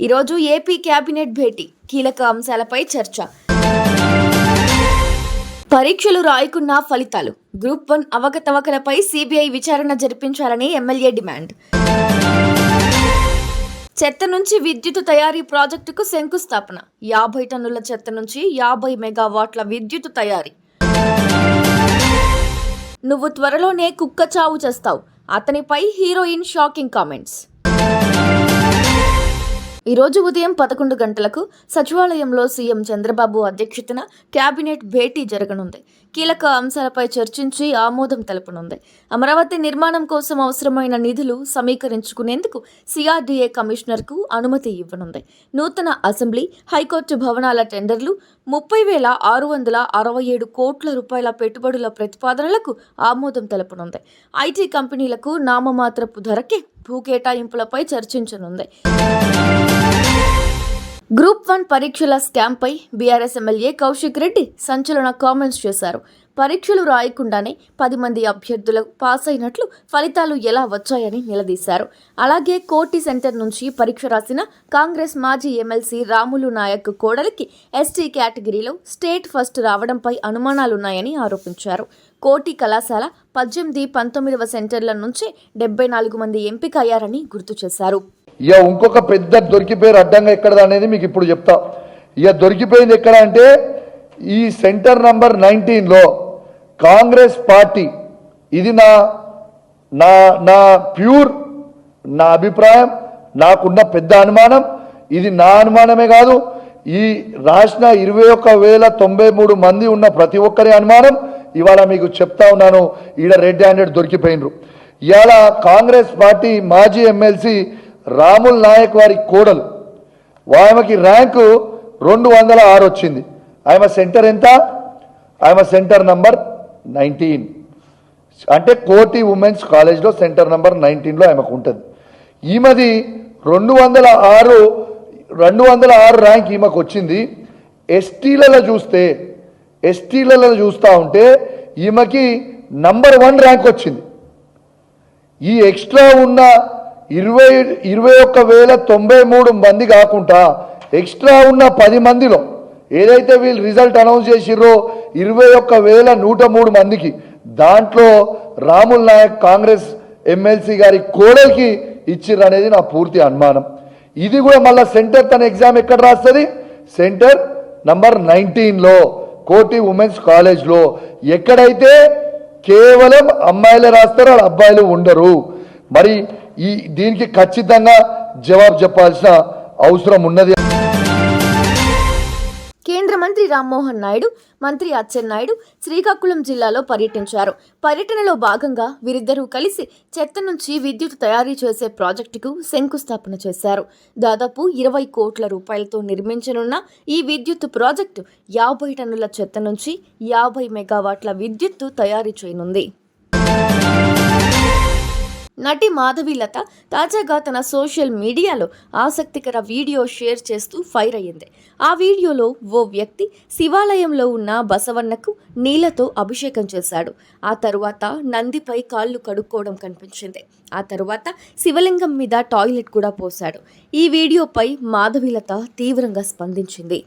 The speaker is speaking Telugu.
ఈరోజు ఏపీ కేబినెట్ భేటీ, కీలక అంశాలపై చర్చ. పరీక్షలు రాయకున్న ఫలితాలు, గ్రూప్ 1 అవకతవకలపై సిబిఐ విచారణ జరిపించాలని ఎమ్మెల్యే డిమాండ్. చెత్త నుంచి విద్యుత్ తయారీ ప్రాజెక్టుకు శంకుస్థాపన. 50 టన్నుల చెత్త నుంచి 50 మెగావాట్ల విద్యుత్ తయారీ. నువ్వు త్వరలోనే కుక్క చావు చేస్తావు, అతనిపై హీరోయిన్ షాకింగ్ కామెంట్స్. ఈరోజు ఉదయం 11 గంటలకు సచివాలయంలో సీఎం చంద్రబాబు అధ్యక్షతన కేబినెట్ భేటీ జరగనుంది. కీలక అంశాలపై చర్చించి ఆమోదం తెలపనుంది. అమరావతి నిర్మాణం కోసం అవసరమైన నిధులు సమీకరించుకునేందుకు సిఆర్డీఏ కమిషనర్కు అనుమతి ఇవ్వనుంది. నూతన అసెంబ్లీ, హైకోర్టు భవనాల టెండర్లు, 30,667 కోట్ల రూపాయల పెట్టుబడుల ప్రతిపాదనలకు ఆమోదం తెలపనుంది. ఐటీ కంపెనీలకు నామమాత్రపు ధరకే భూ కేటాయింపులపై చర్చించనుంది. గ్రూప్ 1 పరీక్షల స్కామ్పై బీఆర్ఎస్ ఎమ్మెల్యే కౌశిక్ రెడ్డి సంచలన కామెంట్స్ చేశారు. పరీక్షలు రాయకుండానే 10 మంది అభ్యర్థులు పాస్ అయినట్లు ఫలితాలు ఎలా వచ్చాయని నిలదీశారు. అలాగే కోటి సెంటర్ నుంచి పరీక్ష రాసిన కాంగ్రెస్ మాజీ ఎమ్మెల్సీ రాములు నాయక్ కోడలికి ఎస్టీ కేటగిరీలో స్టేట్ ఫస్ట్ రావడంపై అనుమానాలున్నాయని ఆరోపించారు. కోటి కళాశాల 18, 19వ సెంటర్ల నుంచి 74 మంది ఎంపిక అయ్యారని గుర్తు చేశారు. ఇంకొక పెద్ద దొరికిపోయారు అడ్డంగా ఎక్కడ అనేది మీకు ఇప్పుడు చెప్తా. దొరికిపోయింది ఎక్కడ అంటే ఈ సెంటర్ నంబర్ 19లో కాంగ్రెస్ పార్టీ, ఇది నా నా నా ప్యూర్ నా అభిప్రాయం, నాకున్న పెద్ద అనుమానం, ఇది నా అనుమానమే కాదు, ఈ రాసిన 21,093 మంది ఉన్న ప్రతి ఒక్కరి అనుమానం. ఇవాళ మీకు చెప్తా ఉన్నాను, ఈడ రెడ్ హ్యాండెడ్ దొరికిపోయినరు. ఇవాళ కాంగ్రెస్ పార్టీ మాజీ ఎమ్మెల్సీ రాముల్ నాయక్ వారి కోడలు, ఆమెకి ర్యాంకు 206 వచ్చింది. ఆమె సెంటర్ ఎంత? ఆమె సెంటర్ నంబర్ 19, అంటే కోటి ఉమెన్స్ కాలేజ్లో సెంటర్ నంబర్ 19లో ఆమెకు ఉంటుంది. ఈమెది 206 ర్యాంక్ ఈమెకు వచ్చింది. ఎస్టీలలో చూస్తూ ఉంటే ఈమెకి నంబర్ 1 ర్యాంక్ వచ్చింది. ఈ ఎక్స్ట్రా ఉన్న 21,093 మంది కాకుండా ఎక్స్ట్రా ఉన్న 10 మందిలో ఏదైతే వీళ్ళు రిజల్ట్ అనౌన్స్ చేసిర్రో 21,103 మందికి, దాంట్లో రాముల్ నాయక్ కాంగ్రెస్ ఎమ్మెల్సీ గారి కోడలికి ఇచ్చిర్రు అనేది నా పూర్తి అనుమానం. ఇది కూడా మళ్ళీ సెంటర్ తన ఎగ్జామ్ ఎక్కడ రాస్తుంది? సెంటర్ నంబర్ 19లో కోటి ఉమెన్స్ కాలేజ్లో, ఎక్కడైతే కేవలం అమ్మాయిలే రాస్తారో అబ్బాయిలు ఉండరు. మరి దీనికి ఖచ్చితంగా జవాబు చెప్పాల్సిన అవసరం ఉన్నది. కేంద్ర మంత్రి రామ్మోహన్ నాయుడు, మంత్రి అచ్చెన్నాయుడు శ్రీకాకుళం జిల్లాలో పర్యటించారు. పర్యటనలో భాగంగా వీరిద్దరూ కలిసి చెత్త నుంచి విద్యుత్ తయారీ చేసే ప్రాజెక్టుకు శంకుస్థాపన చేశారు. దాదాపు 20 కోట్ల రూపాయలతో నిర్మించనున్న ఈ విద్యుత్ ప్రాజెక్టు 50 టన్నుల చెత్త నుంచి 50 మెగావాట్ల విద్యుత్తు తయారీ చేయనుంది. నటి మాధవీలత తాజాగా తన సోషల్ మీడియాలో ఆసక్తికర వీడియో షేర్ చేస్తూ ఫైర్ అయ్యింది. ఆ వీడియోలో ఓ వ్యక్తి శివాలయంలో ఉన్న బసవన్నకు నీళ్లతో అభిషేకం చేశాడు. ఆ తరువాత నందిపై కాళ్ళు కడుక్కోవడం కనిపించింది. ఆ తరువాత శివలింగం మీద టాయిలెట్ కూడా పోశాడు. ఈ వీడియోపై మాధవీలత తీవ్రంగా స్పందించింది.